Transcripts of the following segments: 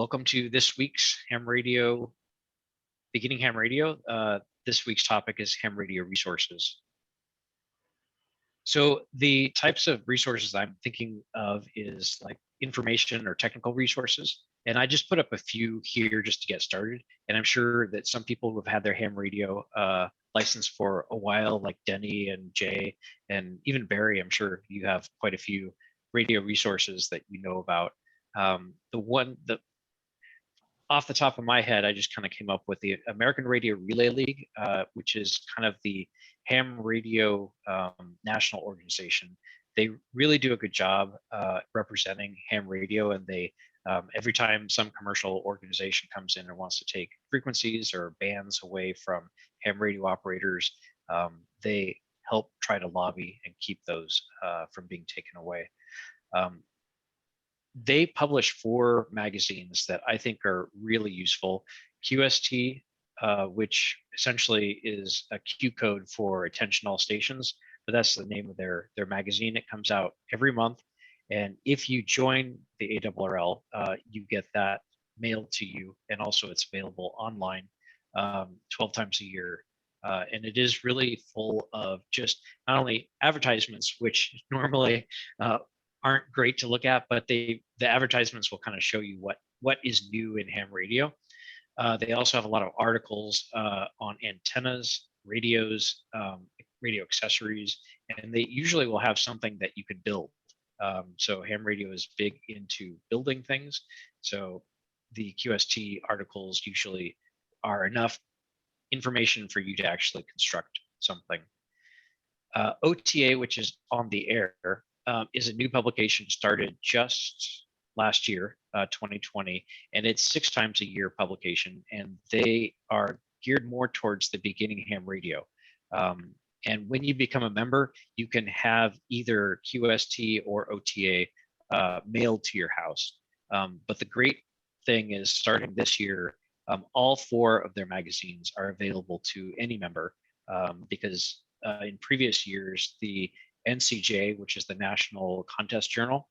Welcome to this week's Ham Radio, Beginning Ham Radio. This week's topic is ham radio resources. So the types of resources I'm thinking of is like information or technical resources. And I just put up a few here just to get started. And I'm sure that some people who have had their ham radio license for a while, like Denny and Jay, and even Barry, I'm sure you have quite a few radio resources that you know about. The off the top of my head, I just kind of came up with the American Radio Relay League, which is kind of the ham radio national organization. They really do a good job representing ham radio, and they every time some commercial organization comes in and wants to take frequencies or bands away from ham radio operators, they help try to lobby and keep those from being taken away. They publish 4 magazines that I think are really useful. QST, which essentially is a Q code for Attention All Stations, but that's the name of their magazine. It comes out every month. And if you join the ARRL, you get that mailed to you. And also it's available online 12 times a year. And it is really full of just not only advertisements, which normally aren't great to look at, but the advertisements will kind of show you what is new in ham radio. They also have a lot of articles on antennas, radios, radio accessories, and they usually will have something that you can build. So ham radio is big into building things. So the QST articles usually are enough information for you to actually construct something. OTA, which is on the air, is a new publication started just last year, 2020, and it's 6 times a year publication, and they are geared more towards the beginning ham radio. And when you become a member, you can have either QST or OTA mailed to your house. But the great thing is, starting this year, all 4 of their magazines are available to any member, because in previous years, the NCJ, which is the National Contest Journal,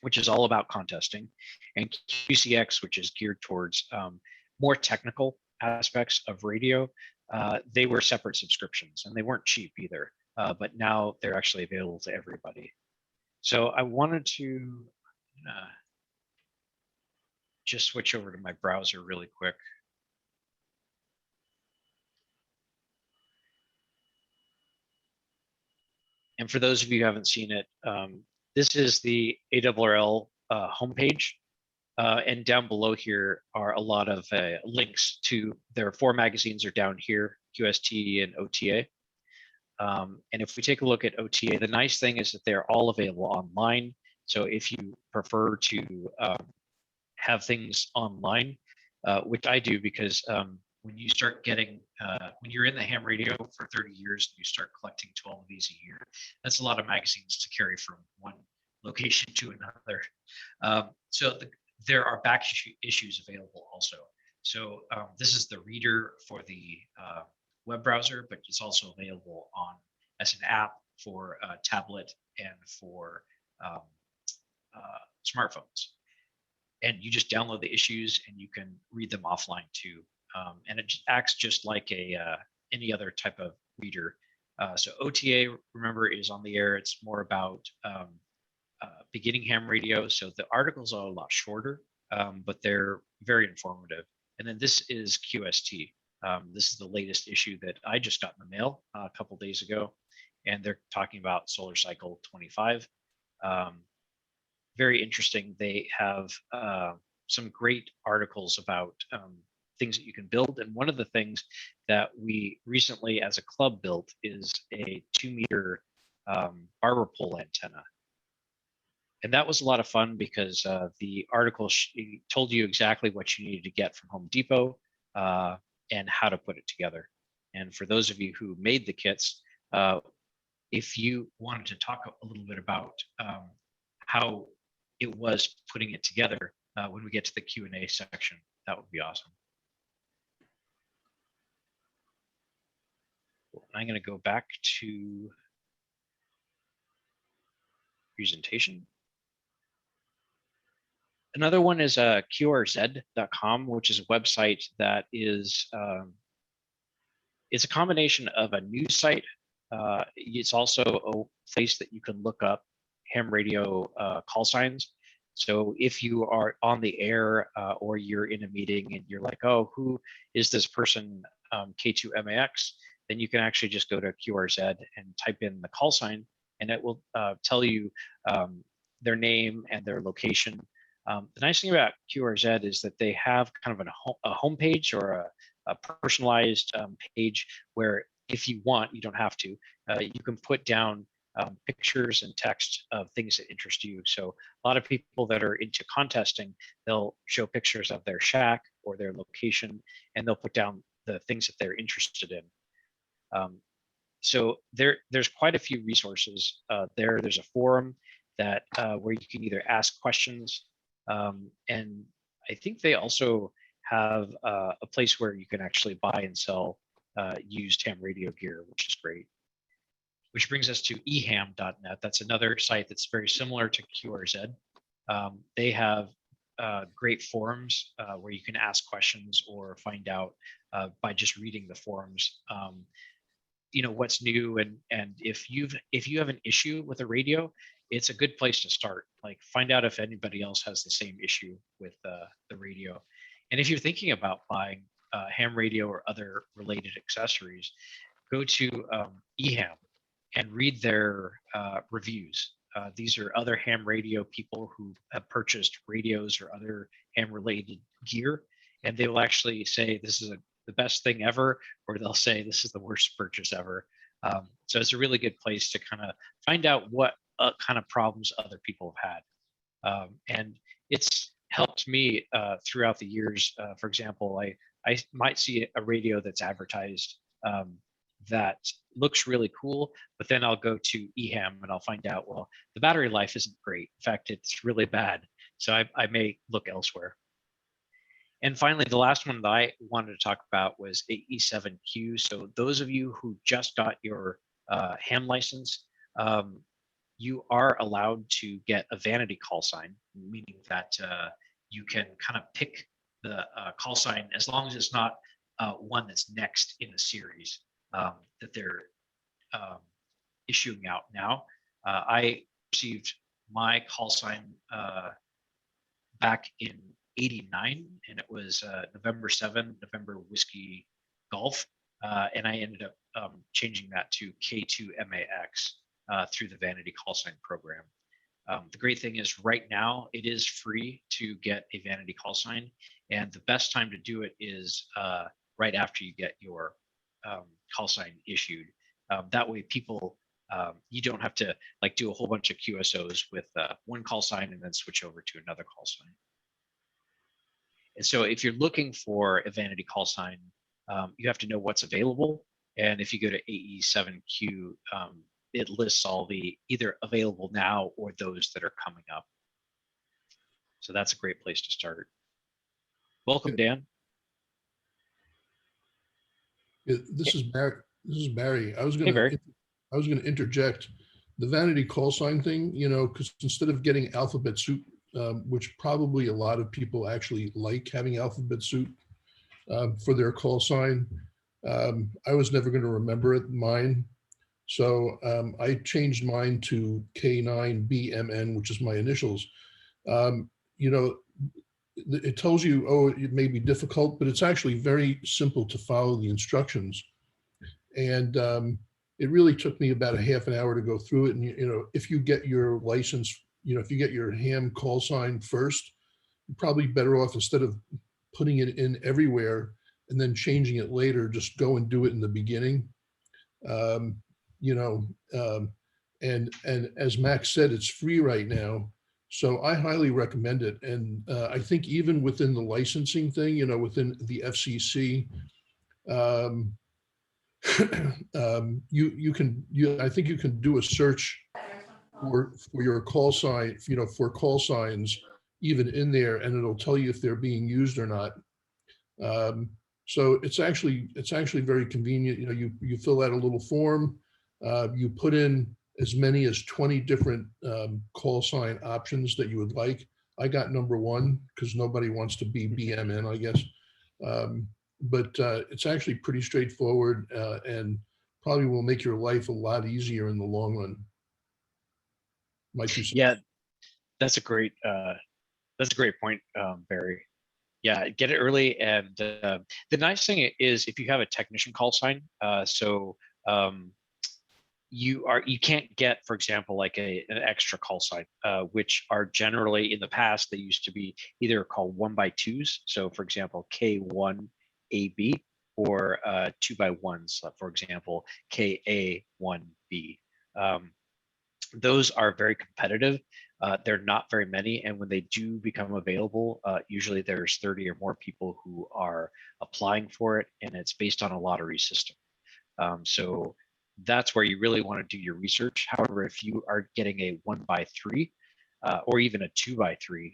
which is all about contesting, and QCX, which is geared towards more technical aspects of radio, they were separate subscriptions, and they weren't cheap either, but now they're actually available to everybody. So I wanted to just switch over to my browser really quick. And for those of you who haven't seen it, this is the ARRL homepage. And down below here are a lot of links to their 4 magazines are down here, QST and OTA. And if we take a look at OTA, the nice thing is that they're all available online. So if you prefer to have things online, which I do, because when you start getting, when you're in the ham radio for 30 years, and you start collecting 12 of these a year, that's a lot of magazines to carry from one location to another. So there are back issues available also. So this is the reader for the web browser, but it's also available as an app for tablet and for smartphones. And you just download the issues and you can read them offline too. And it acts just like any other type of reader. So OTA, remember, is on the air. It's more about beginning ham radio. So the articles are a lot shorter, but they're very informative. And then this is QST. This is the latest issue that I just got in the mail a couple days ago, and they're talking about Solar Cycle 25. Very interesting. They have some great articles about things that you can build. And one of the things that we recently as a club built is a 2-meter barber pole antenna. And that was a lot of fun because the article told you exactly what you needed to get from Home Depot and how to put it together. And for those of you who made the kits, if you wanted to talk a little bit about how it was putting it together when we get to the Q&A section, that would be awesome. I'm going to go back to presentation. Another one is QRZ.com, which is a website that is it's a combination of a news site. It's also a place that you can look up ham radio call signs. So if you are on the air or you're in a meeting and you're like, oh, who is this person, K2MAX, then you can actually just go to QRZ and type in the call sign, and it will tell you their name and their location. The nice thing about QRZ is that they have kind of a homepage or a personalized page where if you want, you don't have to, you can put down pictures and text of things that interest you. So a lot of people that are into contesting, they'll show pictures of their shack or their location, and they'll put down the things that they're interested in. So there's quite a few resources there. There's a forum that where you can either ask questions, and I think they also have a place where you can actually buy and sell used ham radio gear, which is great. Which brings us to eham.net. That's another site that's very similar to QRZ. They have great forums where you can ask questions or find out by just reading the forums, you know, what's new, and if you have an issue with a radio, it's a good place to start. Like, find out if anybody else has the same issue with the radio. And if you're thinking about buying ham radio or other related accessories, go to eham and read their reviews. These are other ham radio people who have purchased radios or other ham related gear, and they will actually say this is the best thing ever, or they'll say this is the worst purchase ever. So it's a really good place to kind of find out what kind of problems other people have had. And it's helped me throughout the years. For example, I might see a radio that's advertised that looks really cool, but then I'll go to eham and I'll find out, well, the battery life isn't great. In fact, it's really bad. So I may look elsewhere. And finally, the last one that I wanted to talk about was AE7Q. So those of you who just got your ham license, you are allowed to get a vanity call sign, meaning that you can kind of pick the call sign as long as it's not one that's next in the series that they're issuing out now. I received my call sign back in '89, and it was November 7, November Whiskey Golf, and I ended up changing that to K2MAX through the Vanity Call Sign program. The great thing is right now it is free to get a Vanity Call Sign, and the best time to do it is right after you get your call sign issued. That way people, you don't have to like do a whole bunch of QSOs with one call sign and then switch over to another call sign. And so if you're looking for a vanity call sign, you have to know what's available. And if you go to AE7Q, it lists all the either available now or those that are coming up. So that's a great place to start. Welcome, Dan. Yeah, this is Barry. I was going to interject the vanity call sign thing, you know, because instead of getting alphabet soup, which probably a lot of people actually like having alphabet soup for their call sign, I was never going to remember it, mine. So I changed mine to K9BMN, which is my initials. You know, it tells you, oh, it may be difficult, but it's actually very simple to follow the instructions. And it really took me about a half an hour to go through it. And, you know, if you get your license, you know, if you get your ham call sign first, you're probably better off, instead of putting it in everywhere and then changing it later, just go and do it in the beginning. You know, and as Max said, it's free right now. So I highly recommend it. And I think even within the licensing thing, you know, within the FCC, I think you can do a search for your call sign, you know, for call signs even in there, and it'll tell you if they're being used or not. So it's actually very convenient. You know, you fill out a little form, you put in as many as 20 different call sign options that you would like. I got number one because nobody wants to be BMN, I guess. But it's actually pretty straightforward and probably will make your life a lot easier in the long run. My two cents. Yeah, that's a great point, Barry. Yeah, get it early. And the nice thing is if you have a technician call sign, um, you can't get, for example, like an extra call sign, which are generally in the past, they used to be either called 1x2s. So for example, K1AB or 2x1s, for example, KA1B. Those are very competitive. They're not very many. And when they do become available, usually there's 30 or more people who are applying for it, and it's based on a lottery system. So that's where you really want to do your research. However, if you are getting a 1x3 or even a 2x3,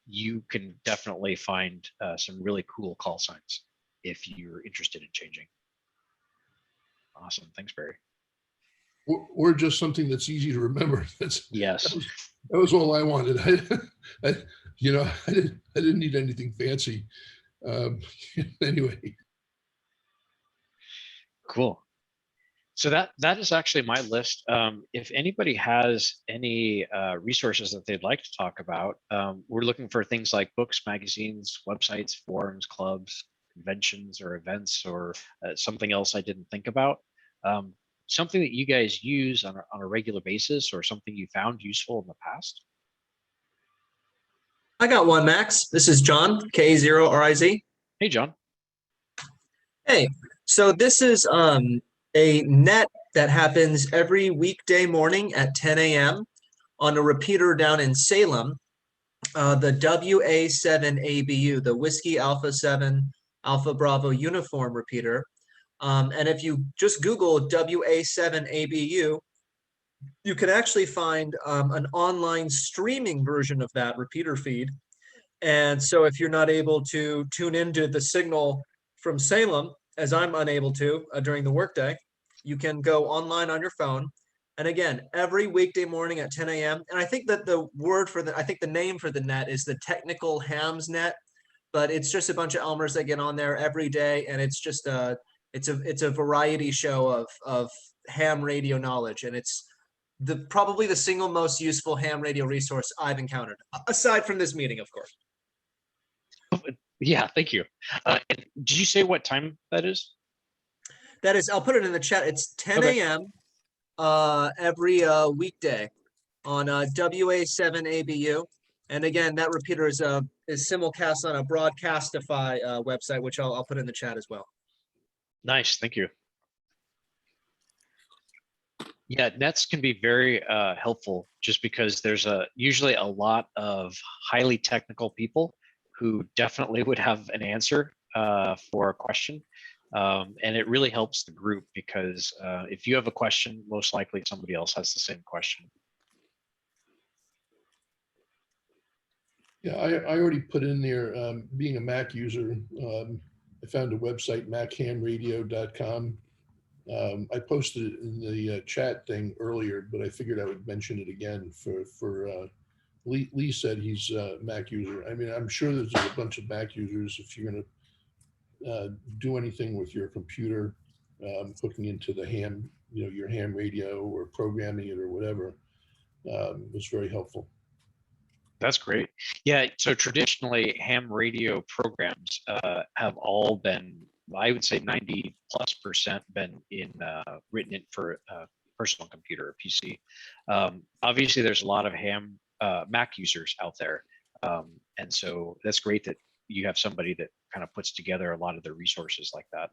you can definitely find some really cool call signs if you're interested in changing. Awesome. Thanks, Barry. Or just something that's easy to remember. Yes. That was all I wanted. I didn't need anything fancy. Anyway. Cool. So that is actually my list. If anybody has any resources that they'd like to talk about, we're looking for things like books, magazines, websites, forums, clubs, conventions, or events, or something else I didn't think about. Something that you guys use on a regular basis, or something you found useful in the past. I got one, Max. This is John, K0RIZ. Hey, John. Hey, so this is a net that happens every weekday morning at 10 a.m. on a repeater down in Salem, the WA7ABU, the Whiskey Alpha 7 Alpha Bravo uniform repeater. And if you just Google WA7ABU, you can actually find an online streaming version of that repeater feed. And so if you're not able to tune into the signal from Salem, as I'm unable to during the workday, you can go online on your phone. And again, every weekday morning at 10 a.m. And I think that the name for the net is the Technical Hams Net, but it's just a bunch of Elmers that get on there every day. And it's just it's a variety show of ham radio knowledge. And it's probably the single most useful ham radio resource I've encountered, aside from this meeting, of course. Yeah, thank you. Did you say what time that is? That is, I'll put it in the chat. It's 10 a.m. Every weekday on WA7ABU. And again, that repeater is simulcast on a Broadcastify website, which I'll put in the chat as well. Nice, thank you. Yeah, nets can be very helpful just because there's usually a lot of highly technical people who definitely would have an answer for a question. And it really helps the group because if you have a question, most likely somebody else has the same question. Yeah, I already put in there, being a Mac user, I found a website, machamradio.com. I posted it in the chat thing earlier, but I figured I would mention it again for Lee said he's a Mac user. I mean, I'm sure there's a bunch of Mac users. If you're going to do anything with your computer, hooking into the ham, your ham radio or programming it or whatever, was very helpful. That's great. Yeah, so traditionally ham radio programs have all been, I would say 90+% been written in for a personal computer or PC. Obviously there's a lot of Mac users out there. And so that's great that you have somebody that kind of puts together a lot of the resources like that.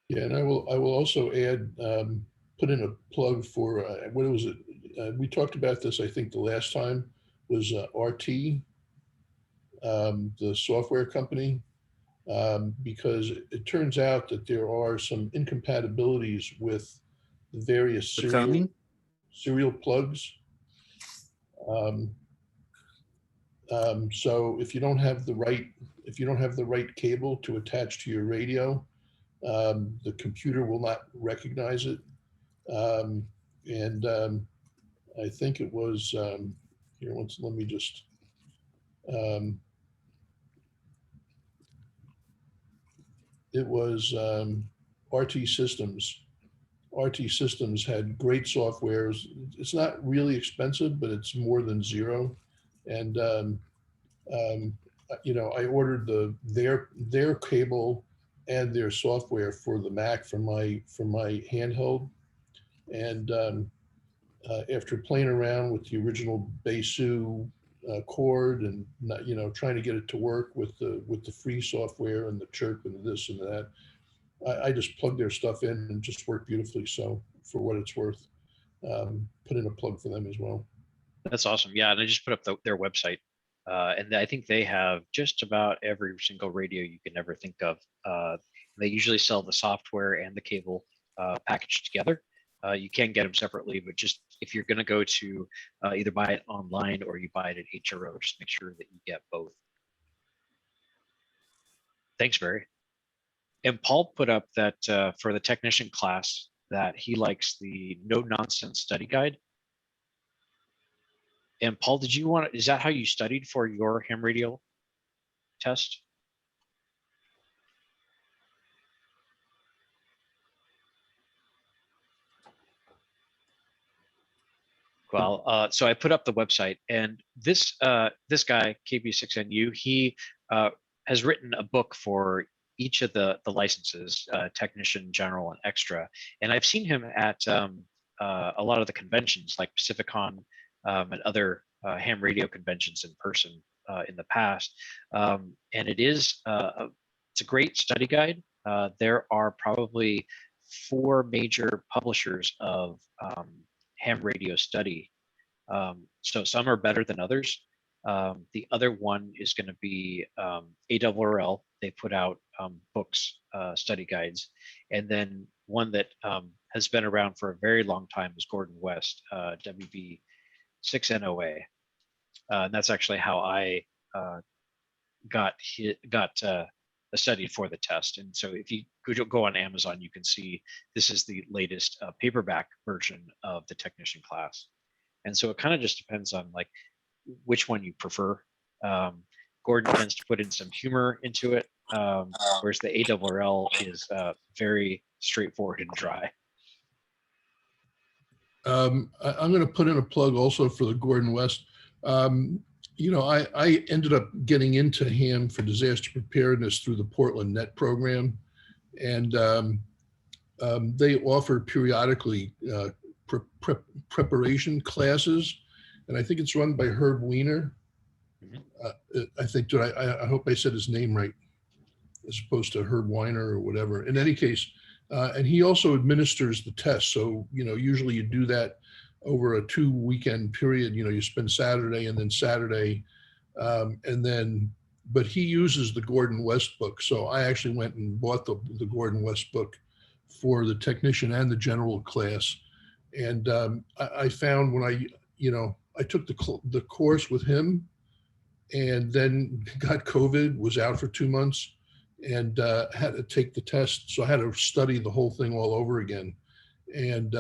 Yeah, and I will also add, put in a plug for, what was it? We talked about this, I think the last time was RT, the software company, because it turns out that there are some incompatibilities with the various serial plugs. So if you don't have the right cable to attach to your radio, the computer will not recognize it. I think it was, here, let me just, um, it was RT Systems. RT Systems had great softwares. It's not really expensive, but it's more than zero. And um, I ordered their cable and their software for the Mac for my handheld. And after playing around with the original Besu cord and not, trying to get it to work with the free software and the chirp and this and that, I just plugged their stuff in and just worked beautifully. So for what it's worth, put in a plug for them as well. That's awesome. Yeah, and I just put up their website, and I think they have just about every single radio you can ever think of. They usually sell the software and the cable packaged together. You can get them separately, but just if you're going to go to either buy it online or you buy it at HRO, just make sure that you get both. Thanks, Barry. And Paul put up that for the technician class that he likes the no nonsense study guide. And Paul, did you want to, is that how you studied for your ham radio test? Well, so I put up the website, and this guy KB6NU, he has written a book for each of the licenses, technician, general, and extra. And I've seen him at a lot of the conventions like Pacificon and other ham radio conventions in person in the past. And it's a great study guide. There are probably 4 major publishers of ham radio study. So some are better than others. The other one is going to be ARRL. They put out books, study guides. And then one that has been around for a very long time is Gordon West, WB6NOA. And that's actually how I got studied for the test. And so if you could go on Amazon, you can see this is the latest paperback version of the technician class. And so it kind of just depends on like which one you prefer. Gordon tends to put in some humor into it, whereas the ARRL is very straightforward and dry. I'm going to put in a plug also for the Gordon West. I ended up getting into ham for disaster preparedness through the Portland Net program. And they offer periodically preparation classes. And I think it's run by Herb Weiner. I think, I hope I said his name right, as opposed to Herb Weiner or whatever. In any case, and he also administers the test. So, usually you do that over a 2-weekend period. You spend Saturday and then Saturday, but he uses the Gordon West book. So I actually went and bought the Gordon West book for the technician and the general class. And I found when I took the course with him and then got COVID, was out for 2 months, and had to take the test. So I had to study the whole thing all over again. And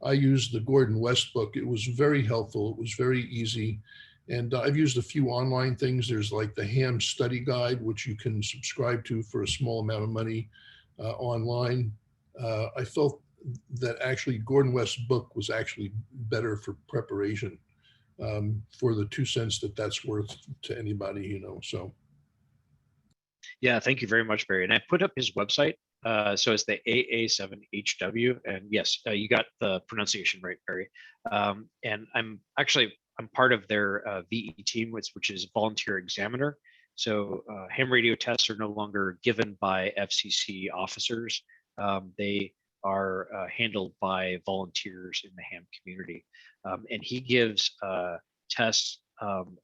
I used the Gordon West book. It was very helpful. It was very easy. And I've used a few online things. There's like the ham study guide, which you can subscribe to for a small amount of money online. I felt that actually Gordon West's book was actually better for preparation for the 2 cents that's worth to anybody, so. Yeah, thank you very much, Barry. And I put up his website. So it's the AA7HW. And yes, you got the pronunciation right, Barry. And I'm part of their VE team, which is volunteer examiner. So ham radio tests are no longer given by FCC officers. They are handled by volunteers in the ham community. And he gives tests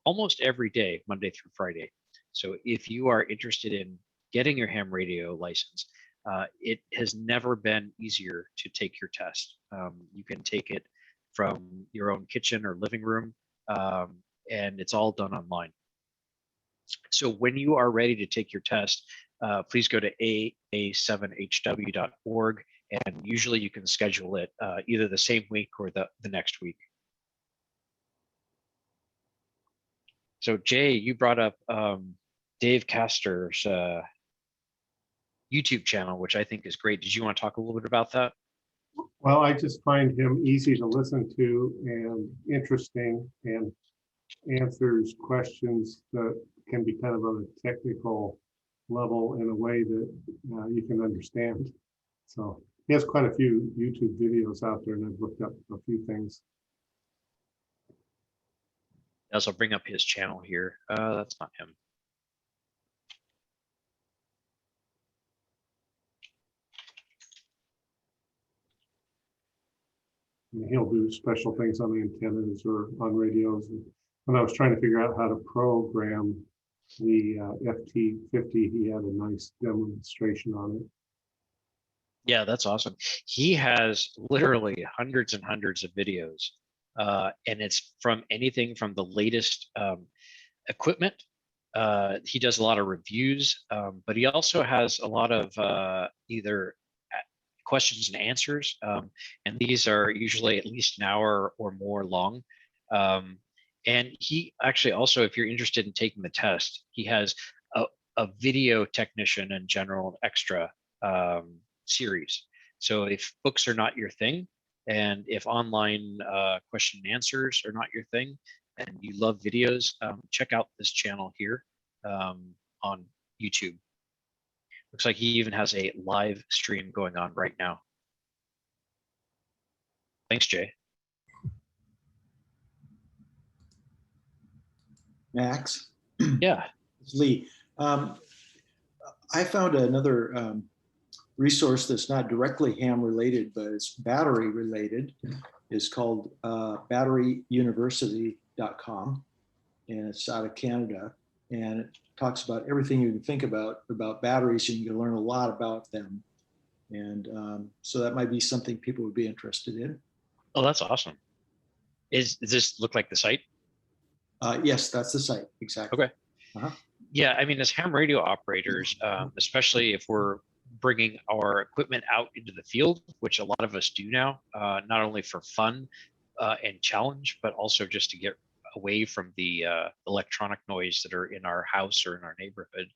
almost every day, Monday through Friday. So if you are interested in getting your ham radio license, it has never been easier to take your test. You can take it from your own kitchen or living room, and it's all done online. So when you are ready to take your test, please go to aa7hw.org, and usually you can schedule it either the same week or the next week. So Jay, you brought up Dave Castor's YouTube channel, which I think is great. Did you want to talk a little bit about that? Well, I just find him easy to listen to and interesting, and answers questions that can be kind of on a technical level in a way that you can understand. So he has quite a few YouTube videos out there, and I've looked up a few things. I also bring up his channel here. That's not him. And he'll do special things on the antennas or on radios. And when I was trying to figure out how to program the FT50, he had a nice demonstration on it. Yeah, that's awesome. He has literally hundreds and hundreds of videos, and it's from anything from the latest equipment. He does a lot of reviews, but he also has a lot of either questions and answers, and these are usually at least an hour or more long. And he actually also, if you're interested in taking the test, he has a video technician and general extra series. So if books are not your thing, and if online question and answers are not your thing, and you love videos, check out this channel here on YouTube. Looks like he even has a live stream going on right now. Thanks, Jay. Max? Yeah. It's Lee. I found another resource that's not directly ham related, but it's battery related. It's called batteryuniversity.com, and it's out of Canada. And it talks about everything you can think about batteries, and you can learn a lot about them. And so that might be something people would be interested in. Oh, that's awesome. Does this look like the site? Yes, that's the site, exactly. Okay. Yeah, I mean, as ham radio operators, especially if we're bringing our equipment out into the field, which a lot of us do now, not only for fun and challenge, but also just to get away from the electronic noise that are in our house or in our neighborhood.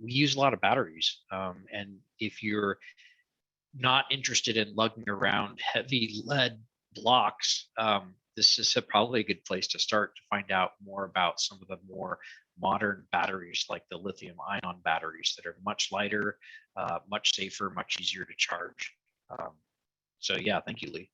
We use a lot of batteries. And if you're not interested in lugging around heavy lead blocks, this is probably a good place to start to find out more about some of the more modern batteries, like the lithium ion batteries that are much lighter, much safer, much easier to charge. So yeah, thank you, Lee.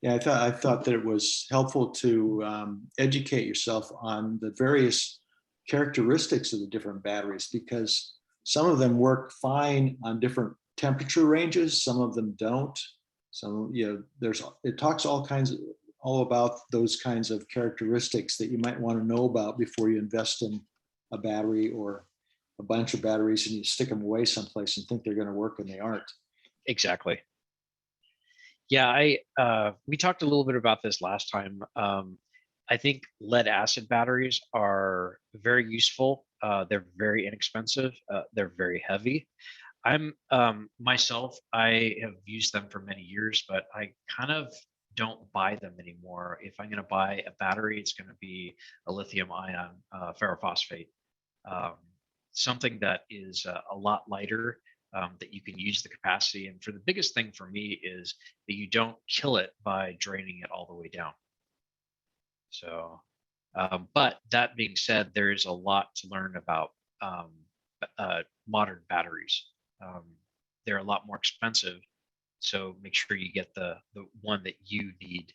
Yeah, I thought that it was helpful to educate yourself on the various characteristics of the different batteries, because some of them work fine on different temperature ranges, some of them don't. So, it talks all about those kinds of characteristics that you might want to know about before you invest in a battery or a bunch of batteries and you stick them away someplace and think they're going to work and they aren't. Exactly. Yeah, we talked a little bit about this last time. I think lead acid batteries are very useful. They're very inexpensive. They're very heavy. I'm myself, I have used them for many years, but I kind of don't buy them anymore. If I'm going to buy a battery, it's going to be a lithium ion ferrophosphate, something that is a lot lighter, that you can use the capacity. And for the biggest thing for me is that you don't kill it by draining it all the way down. So, but that being said, there's a lot to learn about modern batteries. They're a lot more expensive, so make sure you get the one that you need.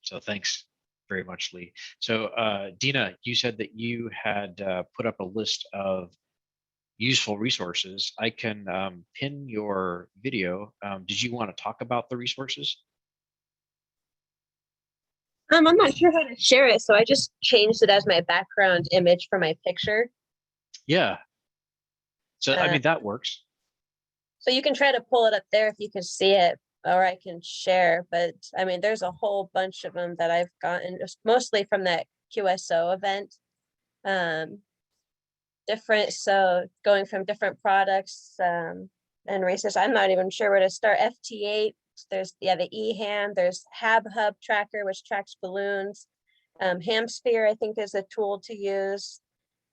So thanks very much, Lee. So Dina, you said that you had put up a list of useful resources. I can pin your video. Did you want to talk about the resources? I'm not sure how to share it, so I just changed it as my background image for my picture. Yeah. So I mean, that works. So you can try to pull it up there if you can see it, or I can share. But I mean, there's a whole bunch of them that I've gotten, just mostly from that QSO event. Different, so going from different products and races. I'm not even sure where to start. FT8. There's the EHAM. There's HabHub tracker, which tracks balloons. Hamsphere, I think, is a tool to use.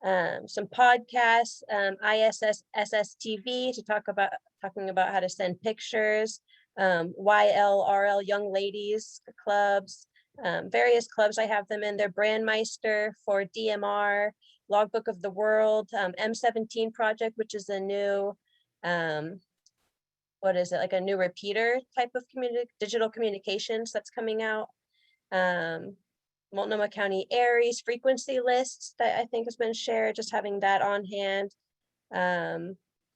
Some podcasts, ISSSTV to talking about how to send pictures, YLRL Young Ladies Clubs, various clubs. I have them in there. Brandmeister for DMR, Logbook of the World, M17 Project, which is a new, what is it, like a new repeater type of digital communications that's coming out. Multnomah County Aries frequency lists that I think has been shared, just having that on hand.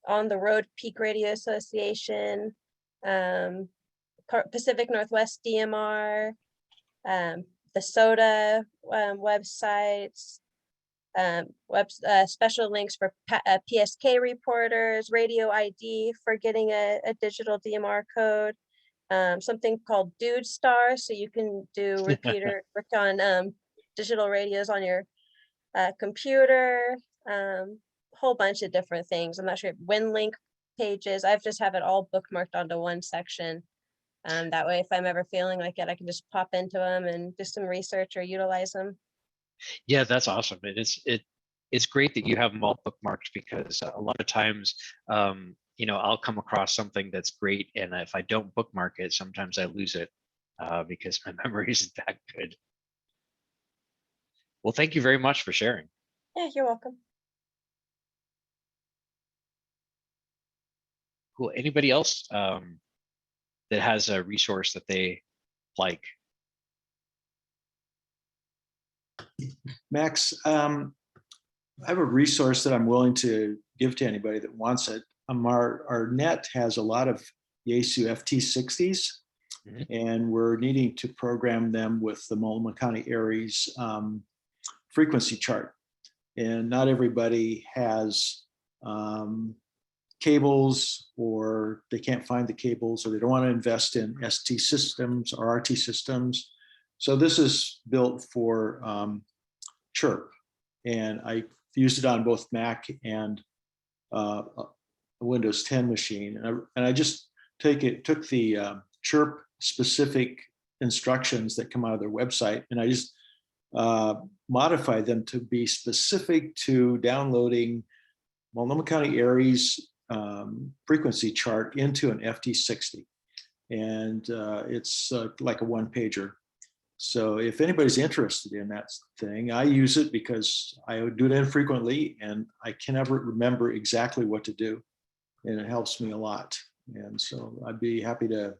On the Road Peak Radio Association, Pacific Northwest DMR, the SOTA websites, special links for PSK reporters, radio ID for getting a digital DMR code. Something called Dude Star, so you can do repeater work on digital radios on your computer. Whole bunch of different things. I'm not sure. WinLink pages. I've just have it all bookmarked onto one section. That way, if I'm ever feeling like it, I can just pop into them and do some research or utilize them. Yeah, that's awesome. It's great that you have them all bookmarked, because a lot of times, I'll come across something that's great, and if I don't bookmark it, sometimes I lose it because my memory isn't that good. Well, thank you very much for sharing. Yeah, you're welcome. Cool. Anybody else that has a resource that they like? Max, I have a resource that I'm willing to give to anybody that wants it. Our net has a lot of Yaesu FT60s, and we're needing to program them with the Multnomah County Aries frequency chart. And not everybody has cables, or they can't find the cables, or they don't want to invest in ST systems or RT systems. So this is built for Chirp, and I used it on both Mac and a Windows 10 machine, and I just took the Chirp specific instructions that come out of their website, and I just modified them to be specific to downloading Multnomah County Aries frequency chart into an FT60, and it's like a one-pager. So if anybody's interested in that thing, I use it because I do it infrequently, and I can never remember exactly what to do, and it helps me a lot. And so I'd be happy to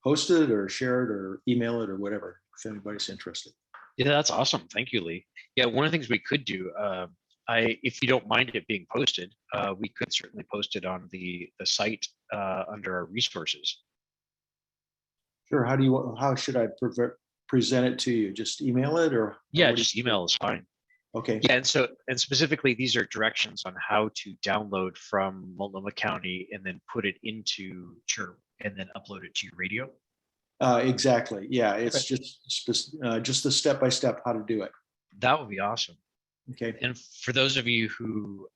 post it or share it or email it or whatever, if anybody's interested. Yeah, that's awesome. Thank you, Lee. Yeah, one of the things we could do, if you don't mind it being posted, we could certainly post it on the site under our resources. Sure. How should I present it to you? Just email it, or? Yeah, just email is fine. Okay. Yeah, and specifically, these are directions on how to download from Multnomah County and then put it into Chirp and then upload it to your radio. Exactly. Yeah, it's Okay. just the step-by-step how to do it. That would be awesome. Okay. And for those of you who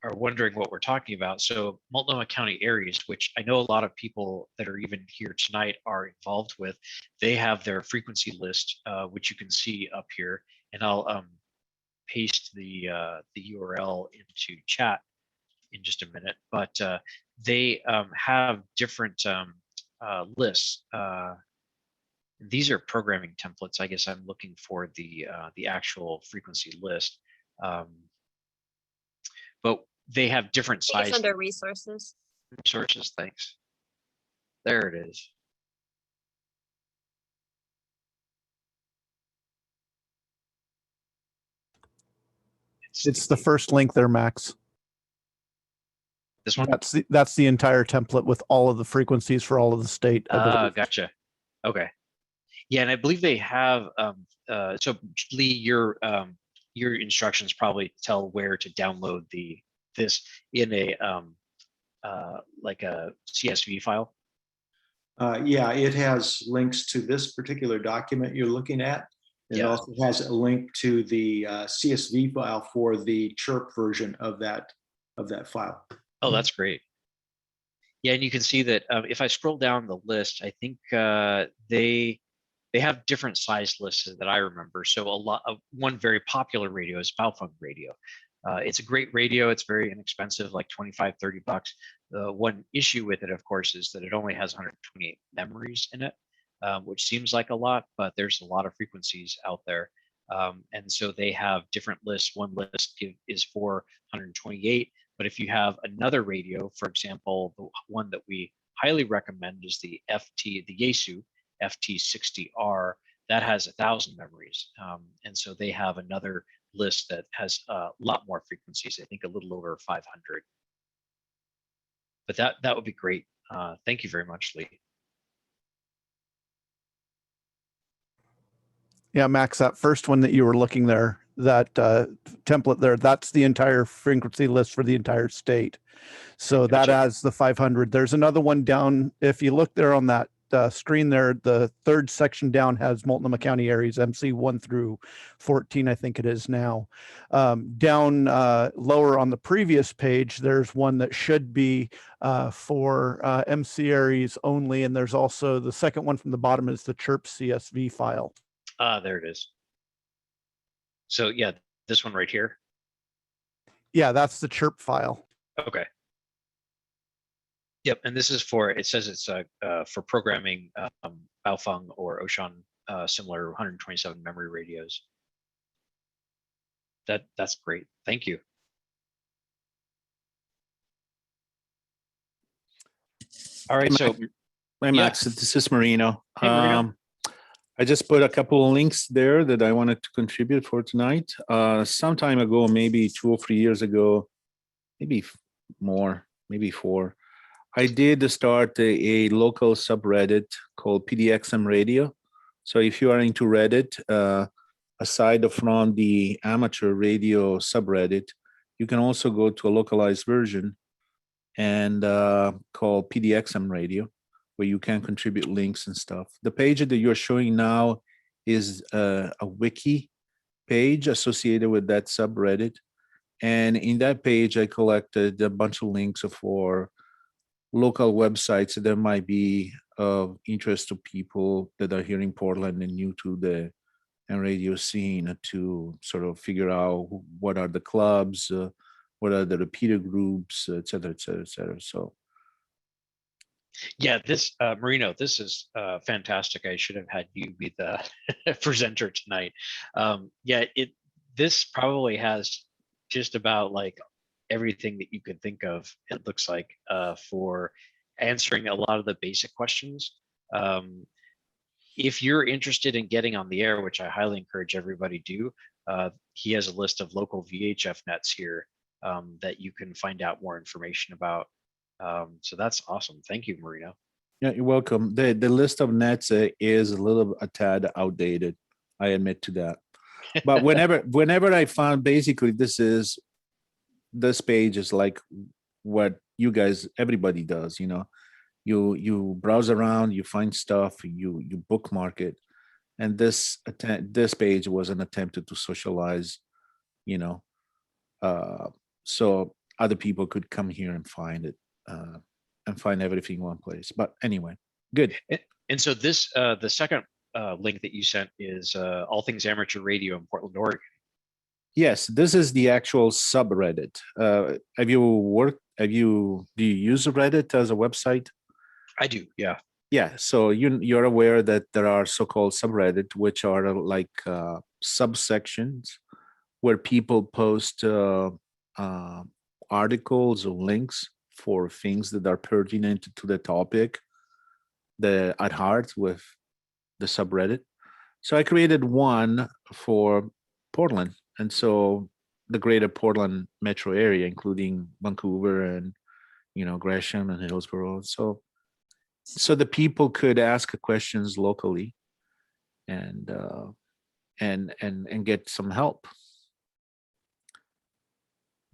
are wondering what we're talking about, so Multnomah County Aries, which I know a lot of people that are even here tonight are involved with, they have their frequency list, which you can see up here, and I'll paste the URL into chat in just a minute. But they have different lists. These are programming templates. I guess I'm looking for the actual frequency list. But they have different I think sizes. it's under resources. Resources, thanks. There it is. It's the first link there, Max. This one? That's the entire template with all of the frequencies for all of the state. I believe. Gotcha. Okay. Yeah, and I believe they have so Lee, your instructions probably tell where to download this in a like a CSV file. Yeah, it has links to this particular document you're looking at. It Yeah. also has a link to the CSV file for the Chirp version of that file. Oh, that's great. Yeah, and you can see that if I scroll down the list, I think they they have different size lists that I remember. So one very popular radio is Baofeng radio. It's a great radio. It's very inexpensive, like 25, 30 bucks. The one issue with it, of course, is that it only has 128 memories in it, which seems like a lot, but there's a lot of frequencies out there. And so they have different lists. One list is for 128, but if you have another radio, for example, the one that we highly recommend is the Yaesu FT60R, that has 1,000 memories. And so they have another list that has a lot more frequencies, I think a little over 500. But that would be great. Thank you very much, Lee. Yeah, Max, that first one that you were looking there, that template there, that's the entire frequency list for the entire state. So that has the 500. There's another one down. If you look there on that screen there, the third section down has Multnomah County areas, MC 1 through 14, I think it is now. Down lower on the previous page, there's one that should be for MC areas only. And there's also the second one from the bottom is the chirp CSV file. There it is. So yeah, this one right here. Yeah, that's the chirp file. Okay. Yep, and this is for, it says it's for programming Baofeng or Oshan similar 127 memory radios. That's great. Thank you. All right, so Hi, Max. This is Marino. Hey, Marino. I just put a couple of links there that I wanted to contribute for tonight. Some time ago, maybe 2 or 3 years ago, maybe more, maybe 4, I did start a local subreddit called PDXM Radio. So if you are into Reddit, aside from the amateur radio subreddit, you can also go to a localized version and called PDXM Radio, where you can contribute links and stuff. The page that you're showing now is a wiki page associated with that subreddit. And in that page, I collected a bunch of links for local websites that might be of interest to people that are here in Portland and new to the radio scene, to sort of figure out what are the clubs, what are the repeater groups, et cetera, et cetera, et cetera. So. Yeah, this Marino, this is fantastic. I should have had you be the presenter tonight. Yeah, this probably has just about like everything that you could think of, it looks like, for answering a lot of the basic questions. If you're interested in getting on the air, which I highly encourage everybody do, he has a list of local VHF nets here that you can find out more information about. So that's awesome. Thank you, Marino. Yeah, you're welcome. The list of nets is a tad outdated. I admit to that. But whenever I found, basically this page is like what you guys, everybody does, you know. You browse around, you find stuff, you bookmark it, and this page was an attempt to socialize, you know, so other people could come here and find it. And find everything in one place. But anyway, good. And so this, the second link that you sent is All Things Amateur Radio in Portland, Oregon. Yes, this is the actual subreddit. Do you use Reddit as a website? I do, yeah. Yeah, so you're aware that there are so-called subreddit, which are like subsections where people post articles or links for things that are pertinent to the topic at heart with the subreddit. So I created one for Portland, and so the greater Portland metro area, including Vancouver and, you know, Gresham and Hillsborough. So the people could ask questions locally and get some help.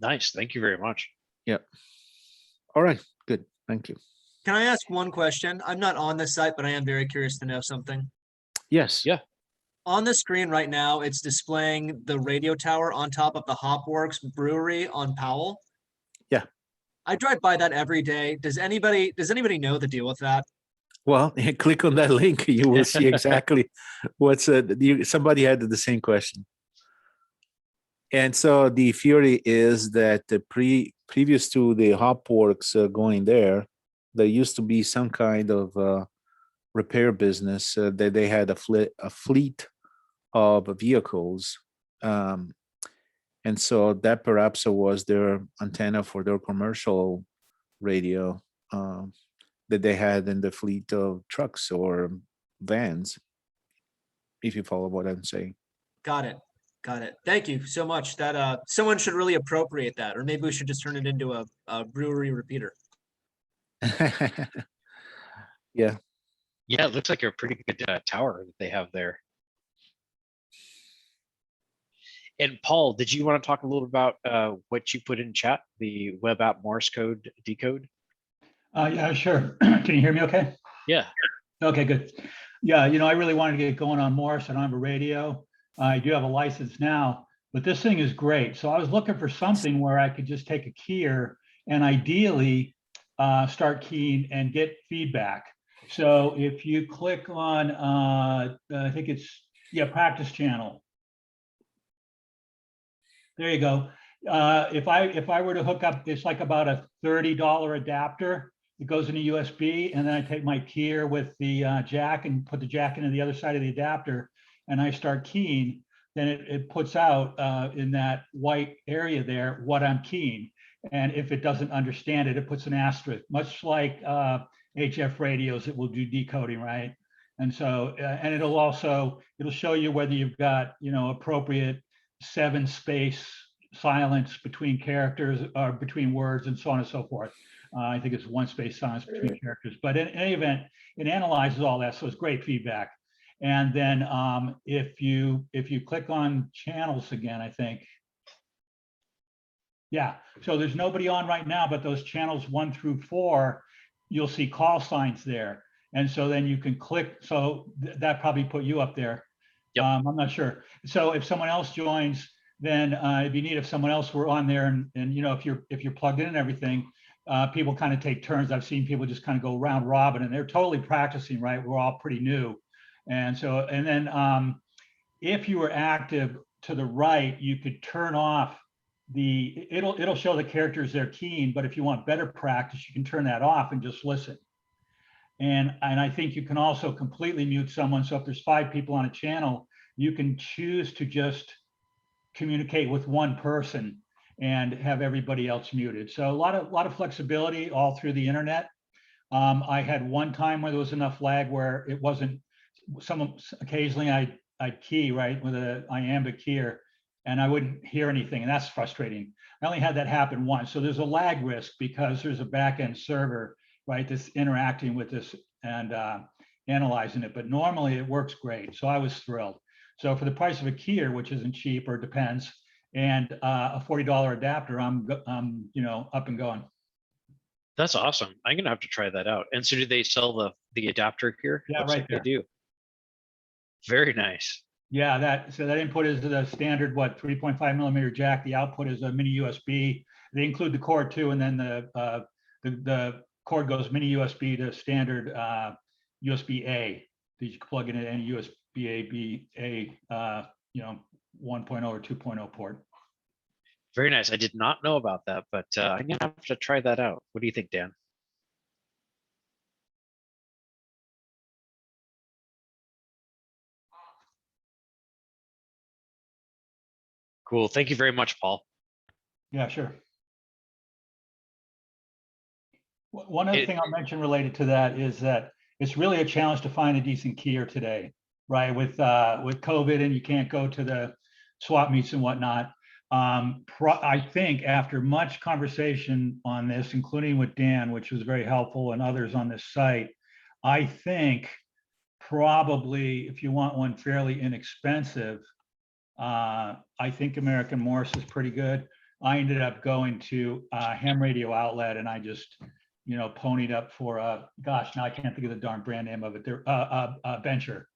Nice, thank you very much. Yep. All right, good. Thank you. Can I ask one question? I'm not on this site, but I am very curious to know something. Yes. Yeah. On the screen right now, it's displaying the radio tower on top of the Hopworks Brewery on Powell. Yeah. I drive by that every day. Does anybody know the deal with that? Well, click on that link. You will see exactly what's somebody had the same question. And so the theory is that the previous to the Hopworks going there used to be some kind of repair business that they had a fleet of vehicles. And so that perhaps was their antenna for their commercial radio that they had in the fleet of trucks or vans, if you follow what I'm saying. Got it. Got it. Thank you so much. That someone should really appropriate that, or maybe we should just turn it into a brewery repeater. Yeah. Yeah, it looks like a pretty good tower that they have there. And Paul, did you want to talk a little about what you put in chat, the web app Morse code decode? Yeah, sure. Can you hear me okay? Yeah. Okay, good. Yeah, I really wanted to get going on Morse. I don't have a radio. I do have a license now, but this thing is great. So I was looking for something where I could just take a keyer and ideally start keying and get feedback. So if you click on, I think it's, practice channel. There you go. If I were to hook up, it's like about a $30 adapter. It goes into USB, and then I take my keyer with the jack and put the jack into the other side of the adapter, and I start keying. Then it puts out in that white area there what I'm keying. And if it doesn't understand it, it puts an asterisk, much like HF radios, it will do decoding, right? And so, and it'll show you whether you've got, appropriate 7-space silence between characters or between words and so on and so forth. I think it's 1-space silence between characters, but in any event, it analyzes all that. So it's great feedback. And then if you click on channels again, I think, yeah, so there's nobody on right now, but those channels 1 through 4, you'll see call signs there. And so then you can click, so that probably put you up there. Yep. I'm not sure. So if someone else joins, then it'd be neat if someone else were on there, and if you're plugged in and everything, people kind of take turns. I've seen people just kind of go round robin, and they're totally practicing, right? We're all pretty new. And so, and then if you were active to the right, you could turn off it'll show the characters they're keying, but if you want better practice, you can turn that off and just listen. And I think you can also completely mute someone. So if there's 5 people on a channel, you can choose to just communicate with one person and have everybody else muted. So a lot of flexibility all through the internet. I had one time where there was enough lag where it wasn't, occasionally I'd key, right, with an iambic keyer, and I wouldn't hear anything, and that's frustrating. I only had that happen once. So there's a lag risk because there's a back-end server, right, that's interacting with this and analyzing it. But normally it works great. So I was thrilled. So for the price of a keyer, which isn't cheap or depends, and a $40 adapter, I'm up and going. That's awesome. I'm gonna have to try that out. And so, do they sell the adapter here? Yeah, Looks right like there. They do. Very nice. Yeah, that input is the standard 3.5 millimeter jack. The output is a mini USB. They include the cord too, and then the cord goes mini USB to standard USB A. You can plug it in any USB A 1.0 or 2.0 port. Very nice. I did not know about that, but I'm gonna have to try that out. What do you think, Dan? Cool. Thank you very much, Paul. Yeah, sure. One other thing I'll mention related to that is that it's really a challenge to find a decent keyer today, right? With COVID, and you can't go to the swap meets and whatnot. I think after much conversation on this, including with Dan, which was very helpful, and others on this site, I think probably if you want one fairly inexpensive, I think American Morse is pretty good. I ended up going to Ham Radio Outlet, and I just, ponied up for gosh, now I can't think of the darn brand name of it. They're Bencher.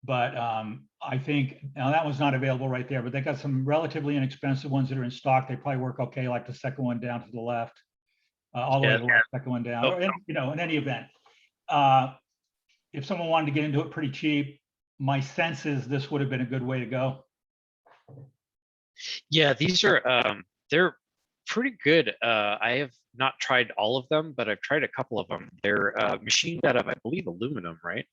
But I think now that one's not available right there, but they got some relatively inexpensive ones that are in stock. They probably work okay, like the second one down to the left, all the way to the left, second one down. Or in any event, if someone wanted to get into it pretty cheap, my sense is this would have been a good way to go. Yeah, these are they're pretty good. I have not tried all of them, but I've tried a couple of them. They're machined out of, I believe, aluminum, right?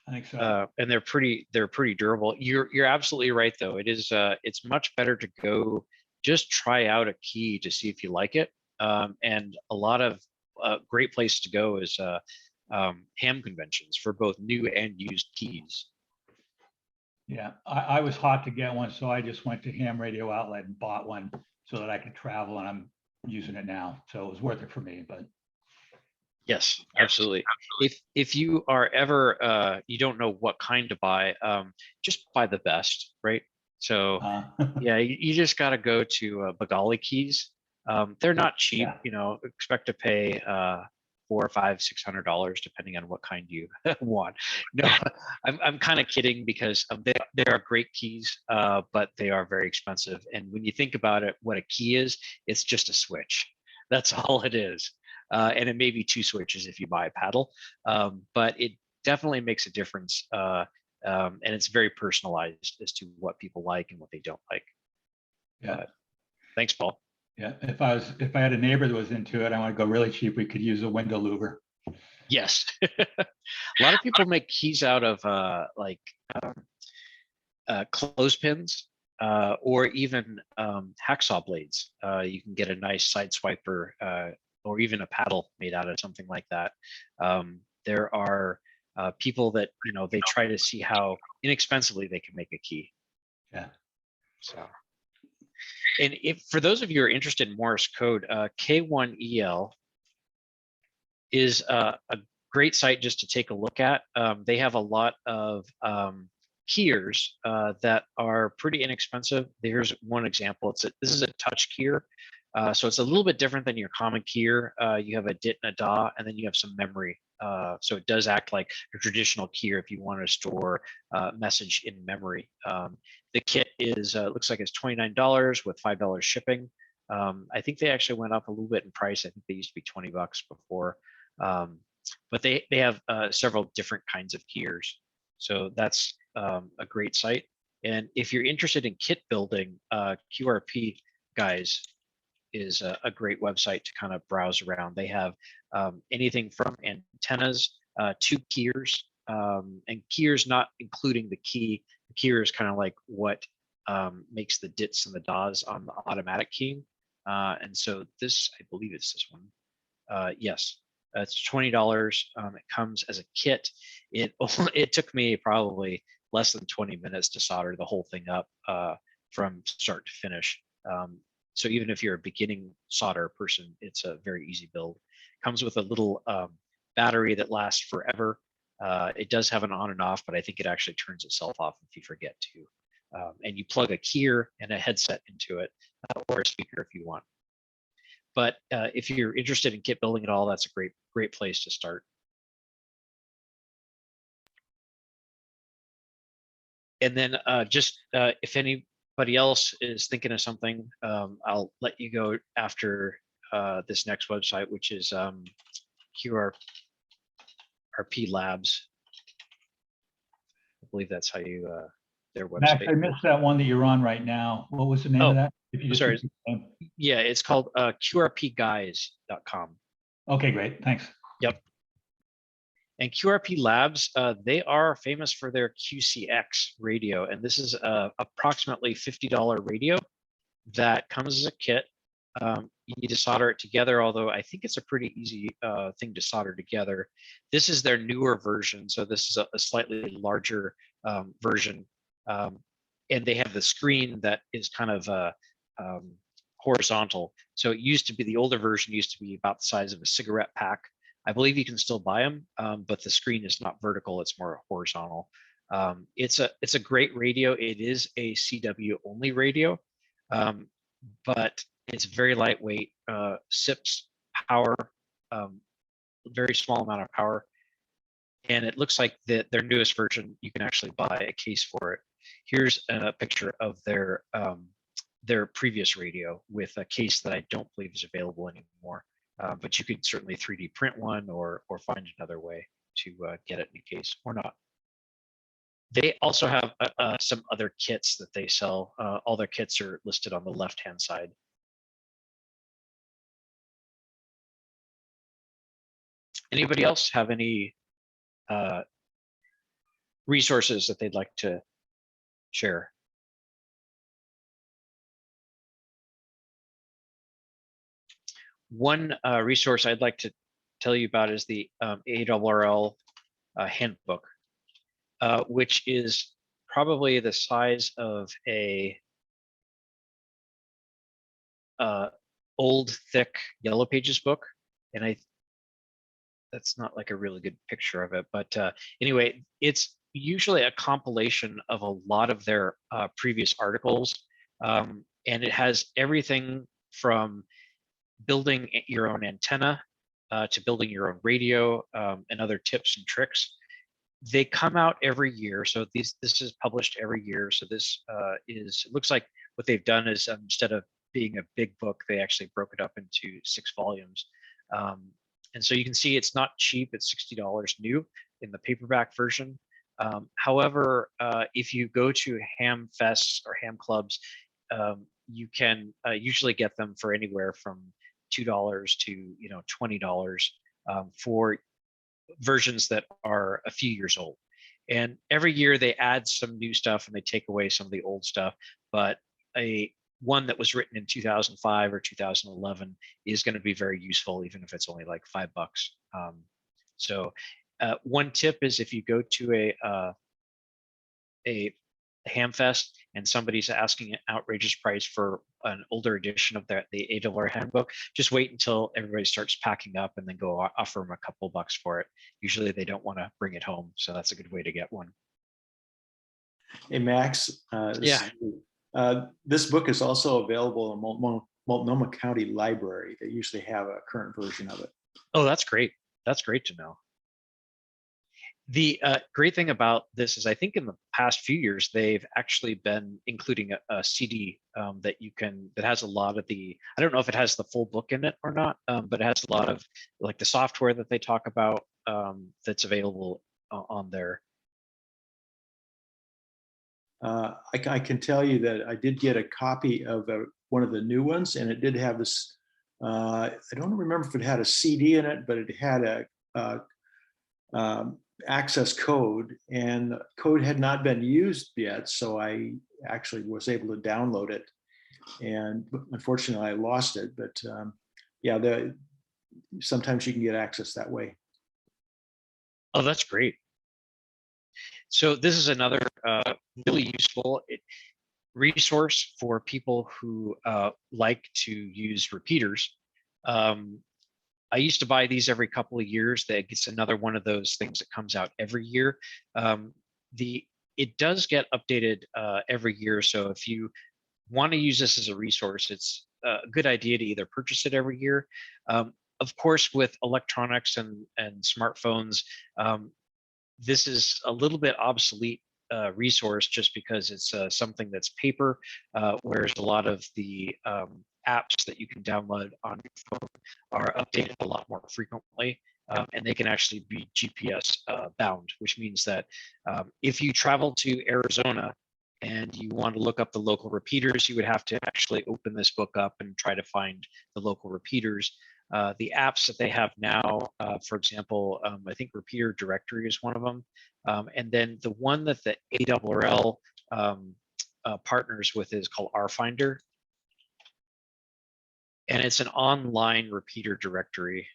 I think so. And they're pretty durable. You're absolutely right, though. It is it's much better to go just try out a key to see if you like it. And a lot of great place to go is ham conventions for both new and used keys. Yeah, I was hot to get one, so I just went to Ham Radio Outlet and bought one so that I could travel, and I'm using it now. So it was worth it for me, but Yes, absolutely. If you are ever you don't know what kind to buy, just buy the best, right? So yeah, you just got to go to Bengali Keys. They're not cheap, Yeah. you know. Expect to pay $400 or $600 depending on what kind you want. No, I'm kind of kidding because they are great keys, but they are very expensive. And when you think about it, what a key is, it's just a switch. That's all it is. And it may be 2 switches if you buy a paddle, but it definitely makes a difference. And it's very personalized as to what people like and what they don't like. yeah, Thanks, Paul. yeah. If I had a neighbor that was into it, I want to go really cheap. We could use a window louver. Yes. A lot of people make keys out of clothespins or even hacksaw blades. You can get a nice side swiper or even a paddle made out of something like that. There are people that, you know, they try to see how inexpensively they can make a key. Yeah. So, and if for those of you who are interested in Morse code, K1EL is a great site just to take a look at. They have a lot of keyers that are pretty inexpensive. Here's one example. This is a touch keyer. So it's a little bit different than your common keyer. You have a dit and a da, and then you have some memory. So it does act like a traditional keyer if you want to store message in memory. The kit is looks like it's $29 with $5 shipping. I think they actually went up a little bit in price. I think they used to be $20 before. But they have several different kinds of keyers. So that's a great site. And if you're interested in kit building, QRP Guys is a great website to kind of browse around. They have anything from antennas to keyers, and keyers not including the key. The keyer is kind of like what makes the dits and the das on the automatic keying. And so this, I believe it's this one. Yes, it's $20. It comes as a kit. It took me probably less than 20 minutes to solder the whole thing up from start to finish. So even if you're a beginning solder person, it's a very easy build. Comes with a little battery that lasts forever. It does have an on and off, but I think it actually turns itself off if you forget to. And you plug a keyer and a headset into it, or a speaker if you want. But if you're interested in kit building at all, that's a great place to start. And then just if anybody else is thinking of something, I'll let you go after this next website, which is QRP Labs. I believe that's how you their Max, website. I missed that one that you're on right now. What was the name of that? If you just sorry. repeat the name. Yeah, it's called QRPguys.com. Okay, great. Thanks. Yep. And QRP Labs, they are famous for their QCX radio, and this is approximately $50 radio that comes as a kit. You need to solder it together, although I think it's a pretty easy thing to solder together. This is their newer version, so this is a slightly larger version. And they have the screen that is kind of horizontal. So it used to be, the older version used to be about the size of a cigarette pack. I believe you can still buy them, but the screen is not vertical, it's more horizontal. It's a great radio. It is a CW only radio, but it's very lightweight, sips power, very small amount of power. And it looks like their newest version, you can actually buy a case for it. Here's a picture of their previous radio with a case that I don't believe is available anymore. But you could certainly 3D print one or find another way to get it in a case or not. They also have some other kits that they sell. All their kits are listed on the left-hand side. Anybody else have any resources that they'd like to share? One resource I'd like to tell you about is the ARRL handbook, which is probably the size of a old, thick Yellow Pages book. And that's not like a really good picture of it, but anyway, it's usually a compilation of a lot of their previous articles. And it has everything from building your own antenna to building your own radio and other tips and tricks. They come out every year, so this is published every year. So this it looks like what they've done is instead of being a big book, they actually broke it up into 6 volumes. And so you can see it's not cheap. It's $60 new in the paperback version. However, if you go to ham fests or ham clubs, you can usually get them for anywhere from $2 to $20 for versions that are a few years old. And every year they add some new stuff and they take away some of the old stuff. But one that was written in 2005 or 2011 is going to be very useful, even if it's only like $5. So one tip is if you go to a Hamfest and somebody's asking an outrageous price for an older edition of the ARRL handbook, just wait until everybody starts packing up and then go offer them a couple bucks for it. Usually they don't want to bring it home, so that's a good way to get one. Hey, Max. This book is also available in Multnomah County Library. They usually have a current version of it. Oh, that's great. That's great to know. The great thing about this is I think in the past few years, they've actually been including a CD that has a lot of I don't know if it has the full book in it or not, but it has a lot of like the software that they talk about that's available on there. I can tell you that I did get a copy of one of the new ones, and it did have this, I don't remember if it had a CD in it, but it had a access code, and the code had not been used yet. So I actually was able to download it, and unfortunately I lost it, but yeah, sometimes you can get access that way. Oh, that's great. So this is another really useful resource for people who like to use repeaters. I used to buy these every couple of years. It's another one of those things that comes out every year. It does get updated every year. So if you want to use this as a resource, it's a good idea to either purchase it every year. Of course, with electronics and smartphones, this is a little bit obsolete resource just because it's something that's paper, whereas a lot of the apps that you can download on your phone are updated a lot more frequently, and they can actually be GPS bound, which means that if you travel to Arizona and you want to look up the local repeaters, you would have to actually open this book up and try to find the local repeaters. The apps that they have now, for example, I think Repeater Directory is one of them. And then the one that the ARRL partners with is called RFinder. And it's an online repeater directory.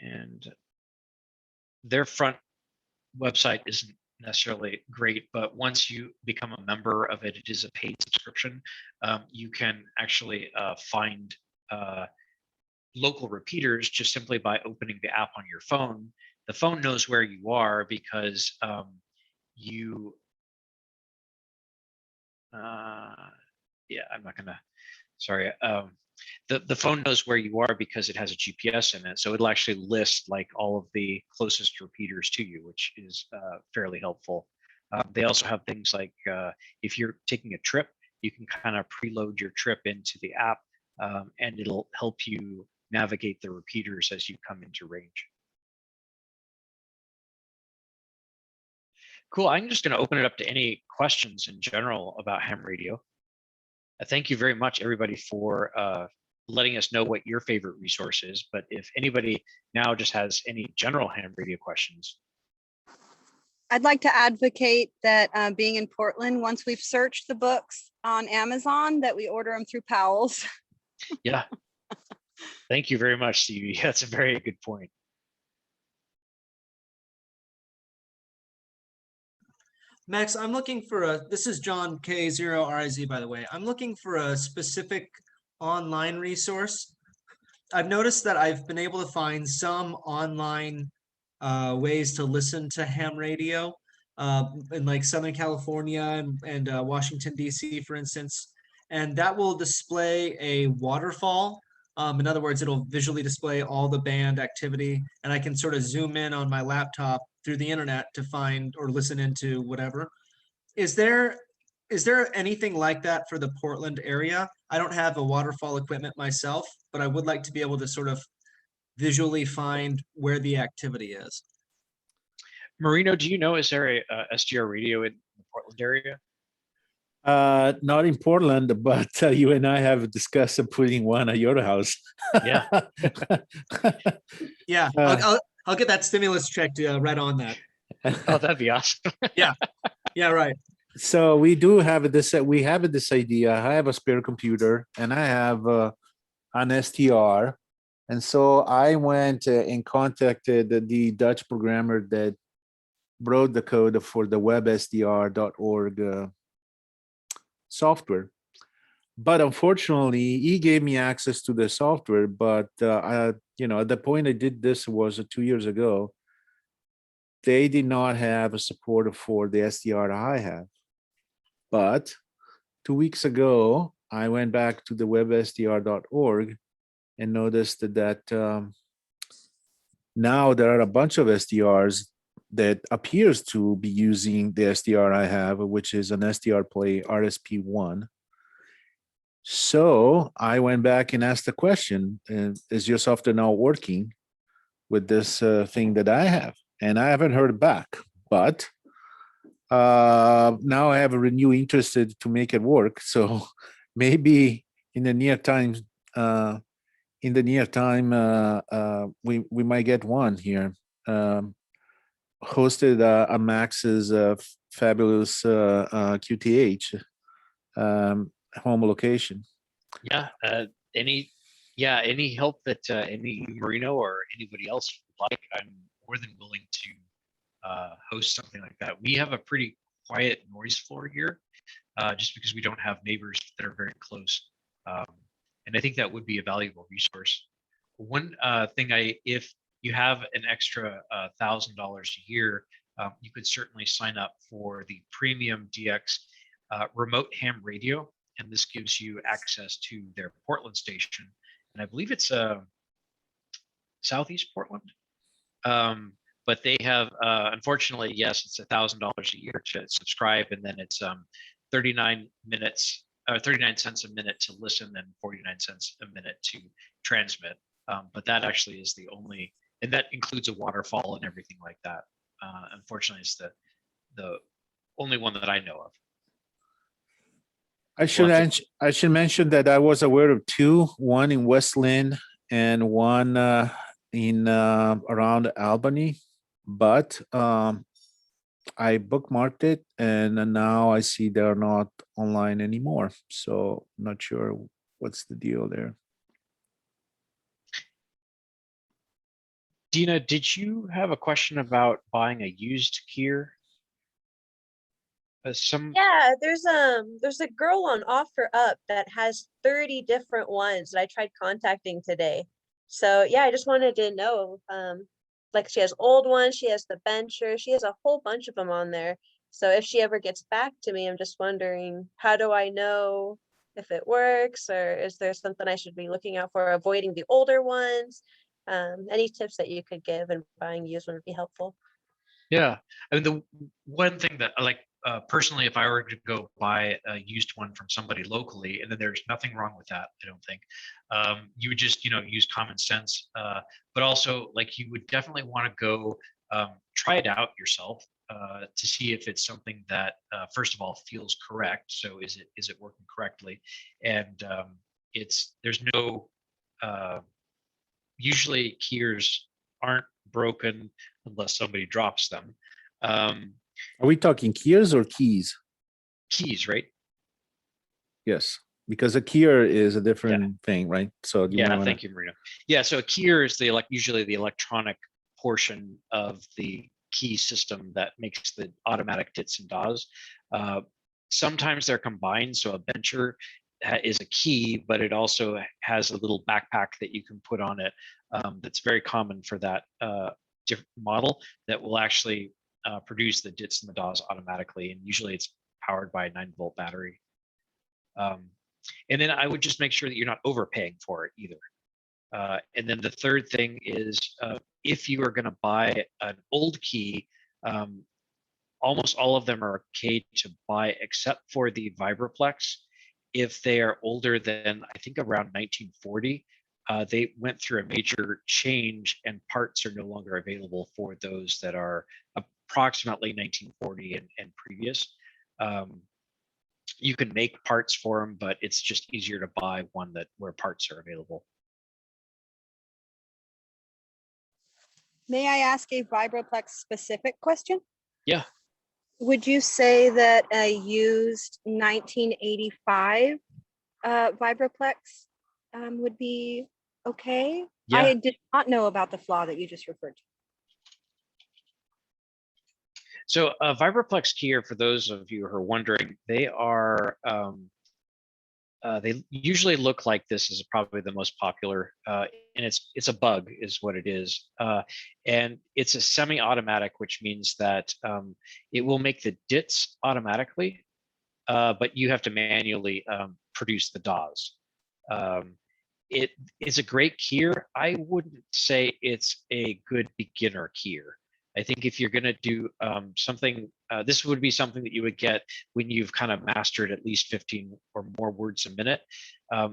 And their front website isn't necessarily great, but once you become a member of it, it is a paid subscription. You can actually find local repeaters just simply by opening the app on your phone. The phone knows where you are because yeah, I'm not gonna, sorry. The phone knows where you are because it has a GPS in it. So it'll actually list like all of the closest repeaters to you, which is fairly helpful. They also have things like if you're taking a trip, you can kind of preload your trip into the app and it'll help you navigate the repeaters as you come into range. Cool. I'm just going to open it up to any questions in general about ham radio. Thank you very much, everybody, for letting us know what your favorite resource is. But if anybody now just has any general ham radio questions. I'd like to advocate that being in Portland, once we've searched the books on Amazon, that we order them through Powell's. Yeah. Thank you very much, Stevie. That's a very good point. Max, I'm looking for this is John K0RIZ, by the way. I'm looking for a specific online resource. I've noticed that I've been able to find some online ways to listen to ham radio in like Southern California and Washington, D.C., for instance. And that will display a waterfall. In other words, it'll visually display all the band activity, and I can sort of zoom in on my laptop through the internet to find or listen into whatever. Is there anything like that for the Portland area? I don't have a waterfall equipment myself, but I would like to be able to sort of visually find where the activity is. Marino, do you know, is there a SDR radio in the Portland area? Not in Portland, but you and I have discussed putting one at your house. Yeah. Yeah, I'll get that stimulus check right on that. Oh, that'd be awesome. Yeah, right. So we do have this. We have this idea. I have a spare computer, and I have an STR, and so I went and contacted the Dutch programmer that wrote the code for the WebSDR.org software. But unfortunately, he gave me access to the software. But at the point I did this was 2 years ago. They did not have a support for the SDR that I have. But 2 weeks ago, I went back to the WebSDR.org and noticed that now there are a bunch of SDRs that appears to be using the SDR I have, which is an SDR Play RSP1. So I went back and asked the question, is your software now working with this thing that I have? And I haven't heard back, but now I have a renewed interest to make it work. So maybe in the near time, we might get one here. Hosted at Max's fabulous QTH home location. Yeah. Any help that any Marino or anybody else would like, I'm more than willing to host something like that. We have a pretty quiet noise floor here, just because we don't have neighbors that are very close. And I think that would be a valuable resource. One thing if you have an extra $1,000 a year, you could certainly sign up for the Premium DX remote ham radio, and this gives you access to their Portland station. And I believe it's Southeast Portland. But they have, unfortunately, yes, it's $1,000 a year to subscribe, and then it's 39 cents a minute to listen, and 49 cents a minute to transmit. But that actually is the only, and that includes a waterfall and everything like that. Unfortunately, it's the only one that I know of. I should mention that I was aware of two, one in West Lynn and one in around Albany, but I bookmarked it, and now I see they're not online anymore. So I'm not sure what's the deal there. Dina, did you have a question about buying a used gear? Yeah, there's a girl on OfferUp that has 30 different ones that I tried contacting today. So yeah, I just wanted to know, like she has old ones, she has the bencher, she has a whole bunch of them on there. So if she ever gets back to me, I'm just wondering, how do I know if it works, or is there something I should be looking out for, avoiding the older ones? Any tips that you could give in buying used one would be helpful. Yeah, I mean, the one thing that I like, personally, if I were to go buy a used one from somebody locally, and then there's nothing wrong with that, I don't think. You would just, use common sense, but also like you would definitely want to go try it out yourself to see if it's something that, first of all, feels correct. So is it working correctly? And there's no usually keyers aren't broken unless somebody drops them. Are we talking keys or keys? Keys, right? Yes, because a keyer is a different thing, right? So do you Yeah, wanna- thank you, Marina. Yeah, so a keyer is usually the electronic portion of the key system that makes the automatic dits and DAWs. Sometimes they're combined, so a bencher is a key, but it also has a little backpack that you can put on it. That's very common for that different model that will actually produce the dits and the DAWs automatically, and usually it's powered by a 9-volt battery. And then I would just make sure that you're not overpaying for it either. And then the third thing is if you are going to buy an old key, almost all of them are okay to buy except for the Vibraplex. If they are older than, I think, around 1940, they went through a major change and parts are no longer available for those that are approximately 1940 and previous. You can make parts for them, but it's just easier to buy one where parts are available. May I ask a Vibraplex specific question? Yeah. Would you say that a used 1985 Vibraplex would be okay? Yeah. I did not know about the flaw that you just referred to. So Vibraplex keyer, for those of you who are wondering, they usually look like this is probably the most popular, and it's a bug is what it is. And it's a semi-automatic, which means that it will make the dits automatically, but you have to manually produce the DAWs. It is a great keyer. I wouldn't say it's a good beginner keyer. I think if you're going to do something, this would be something that you would get when you've kind of mastered at least 15 or more words a minute.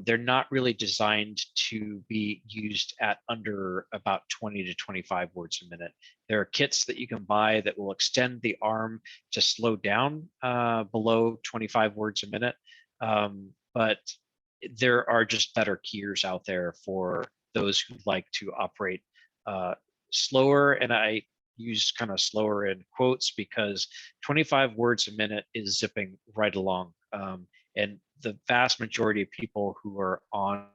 They're not really designed to be used at under about 20 to 25 words a minute. There are kits that you can buy that will extend the arm to slow down below 25 words a minute. But there are just better keyers out there for those who like to operate slower. And I use kind of slower in quotes because 25 words a minute is zipping right along. And the vast majority of people who are on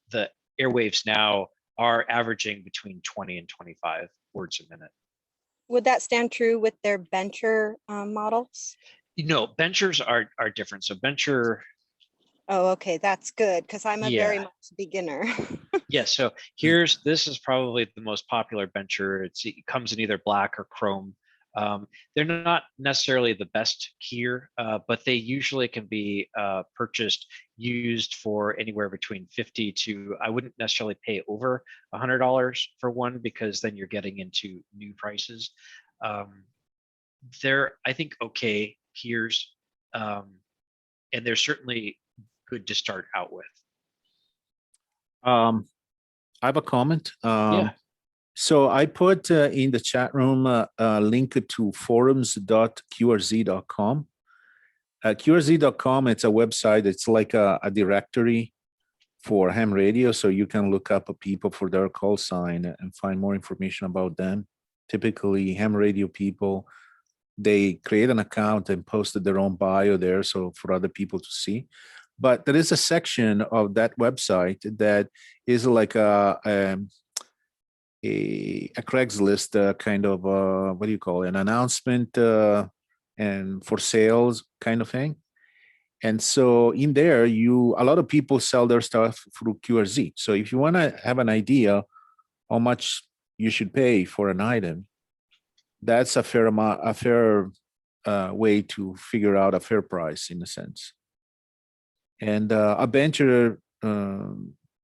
the airwaves now are averaging between 20 and 25 words a minute. Would that stand true with their bencher models? Benchers are different. So bencher. Oh, okay, that's good because I'm a very much beginner. Yeah, so this is probably the most popular bencher. It comes in either black or chrome. They're not necessarily the best keyer, but they usually can be purchased used for anywhere between 50 to, I wouldn't necessarily pay over $100 for one because then you're getting into new prices. They're, I think, okay keyers, and they're certainly good to start out with. I have a comment. Yeah. So I put in the chat room a link to forums.qrz.com. QRZ.com, it's a website. It's like a directory for ham radio. So you can look up people for their call sign and find more information about them. Typically ham radio people, they create an account and posted their own bio there. So for other people to see. But there is a section of that website that is like a Craigslist kind of what do you call it? An announcement and for sales kind of thing. And so in there, a lot of people sell their stuff through QRZ. So if you want to have an idea how much you should pay for an item, that's a fair amount, a fair way to figure out a fair price in a sense. And a bencher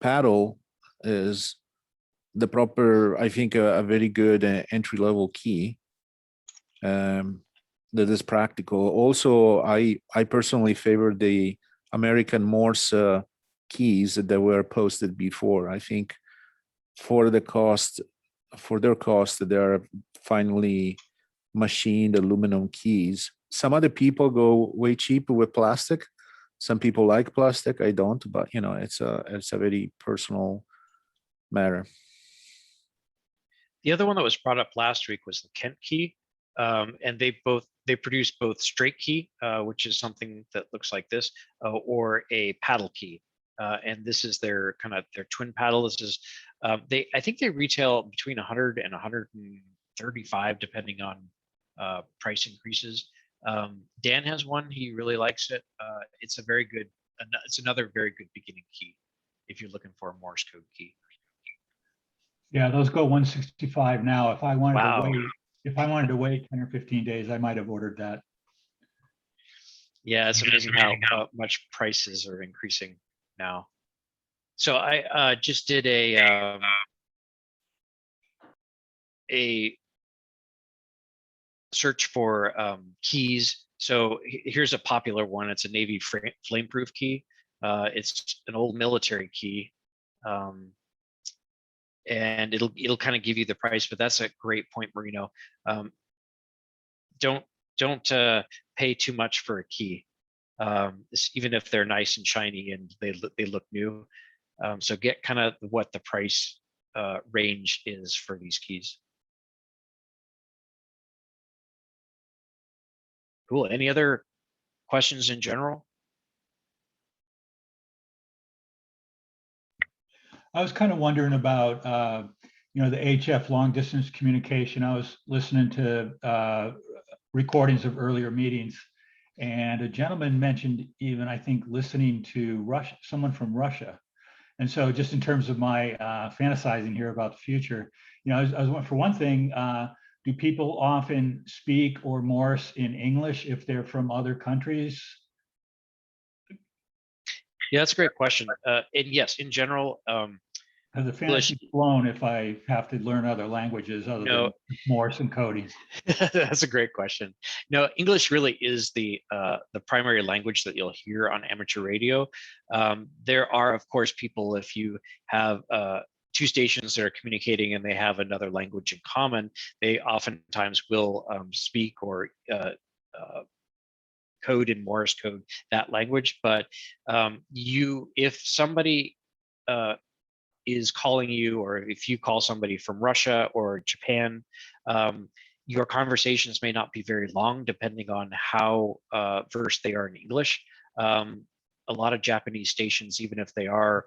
paddle is the proper, I think, a very good entry-level key. that is practical. Also, I personally favor the American Morse keys that were posted before. I think for their cost, they are finally machined aluminum keys. Some other people go way cheaper with plastic. Some people like plastic. I don't, but you know, it's a very personal matter. The other one that was brought up last week was the Kent key. And they produce both straight key, which is something that looks like this, or a paddle key. And this is their twin paddle. This is I think they retail between 100 and 135 depending on price increases. Dan has one. He really likes it. It's a very good. It's another very good beginning key if you're looking for a Morse code key. Yeah, those go 165 now. If I wanted Wow. to wait, if I wanted to wait 10 or 15 days, I might have ordered that. Yeah, it's amazing how much prices are increasing now. So I just did a search for keys. So here's a popular one. It's a Navy flameproof key. It's an old military key, and it'll kind of give you the price. But that's a great point, Marino. Don't pay too much for a key, even if they're nice and shiny and they look new. So get kind of what the price range is for these keys. Cool. Any other questions in general? I was kind of wondering about, the HF long distance communication. I was listening to recordings of earlier meetings, and a gentleman mentioned even, I think, listening to someone from Russia. And so just in terms of my fantasizing here about the future, I was for one thing, do people often speak or Morse in English if they're from other countries? Yeah, that's a great question. And yes, in general, Has the fantasy flown if I have to learn other languages other than Morse and coding? That's a great question. No, English really is the primary language that you'll hear on amateur radio. There are, of course, people, if you have two stations that are communicating and they have another language in common, they oftentimes will speak or code in Morse code that language. But if somebody is calling you, or if you call somebody from Russia or Japan, your conversations may not be very long depending on how versed they are in English. A lot of Japanese stations, even if they are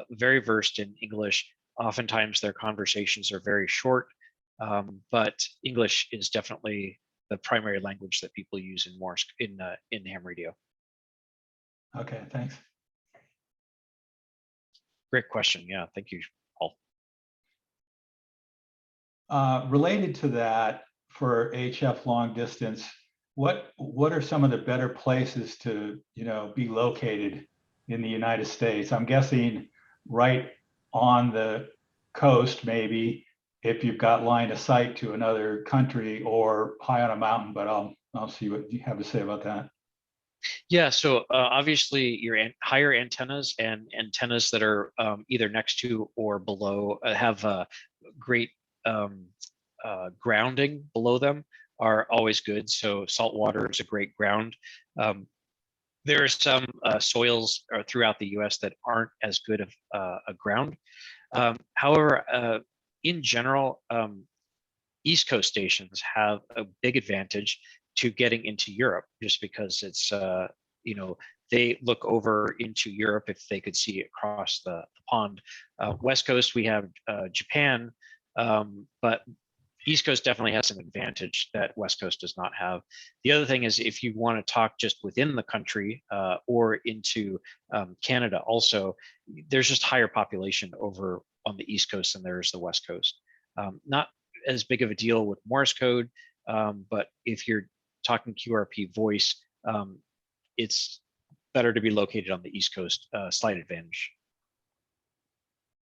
very versed in English, oftentimes their conversations are very short, but English is definitely the primary language that people use in Morse in ham radio. Okay, thanks. Great question. Yeah, thank you, Paul. Related to that, for HF long distance, what are some of the better places to be located in the United States? I'm guessing right on the coast, maybe, if you've got line of sight to another country, or high on a mountain. But I'll see what you have to say about that. Yeah, so obviously your higher antennas and antennas that are either next to or below have great grounding below them are always good. So salt water is a great ground. There are some soils throughout the US that aren't as good of a ground. However, in general, East Coast stations have a big advantage to getting into Europe, just because it's they look over into Europe if they could see across the pond. West Coast, we have Japan, but East Coast definitely has an advantage that West Coast does not have. The other thing is, if you want to talk just within the country or into Canada also, there's just higher population over on the East Coast than there is the West Coast. Not as big of a deal with Morse code, but if you're talking QRP voice, it's better to be located on the East Coast, slight advantage.